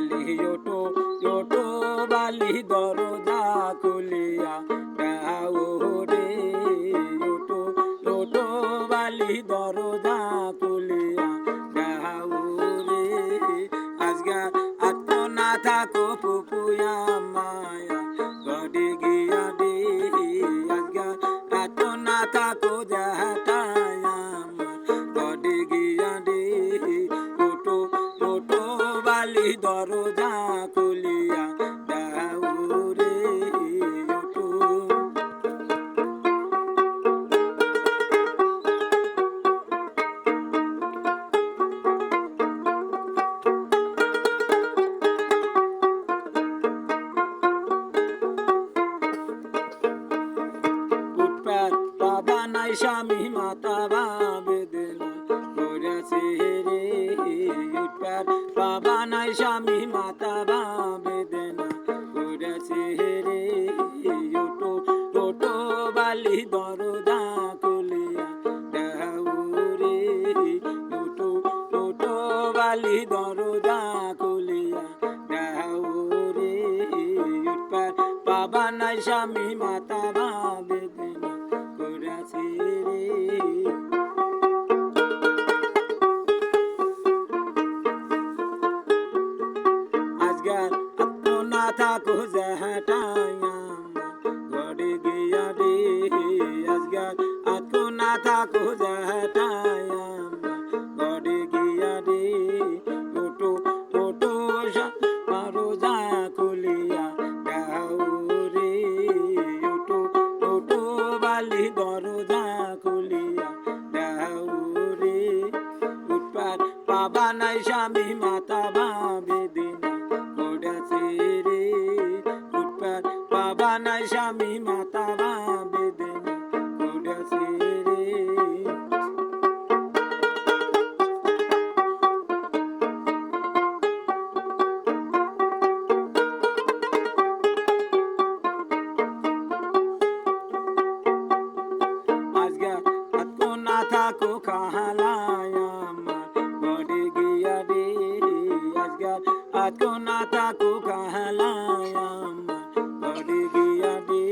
বালি ওটো ওটো বালি দরজা খুলিয়া দাও রে ওটো ওটো বালি দরজা খুলিয়া দাও রে আজগা আত্ম না থাকো পুপুয়া মায়া গড়ে গিয়া দে আজগা আত্ম না থাকো যাহাটায়া গড়ে গিয়া দে ওটো ওটো বালি দরজা খুলিয়া দাও রে ওটো উৎপাত বাবা নাই স্বামী মাতা বেদনা করেছে রে উৎপাত বাবা নাই স্বামী মাতা বেদনা করেছে রে ওটো ওটো বালি দরজা খুলিয়া দাও রে ওটো ওটো বালি দরজা খুলিয়া দাও রে উৎপাত বাবা নাই স্বামী মাতা বেদনা করেছে রে আজগার আত্ম না থাকো যাহাটায়া গড়ে গিয়া রে আজগার আত্ম না থাকো যাহাটায়া গড়ে গিয়া রে ওটো ওটো দরজা খুলিয়া দাও রে ওটো ওটো বালি দরজা খুলিয়া দাও রে উৎপাত বাবা নাই স্বামী মাতা বেদনা করেছে রে উৎপাত বাবা নাই স্বামী মাতা বেদনা করেছে রে আজগা আত্ম না থাকো খালায় আমার গড়ে গিয়া রে আজগা আত্ম না থাকো খালায় আমার গড়ে গিয়া রে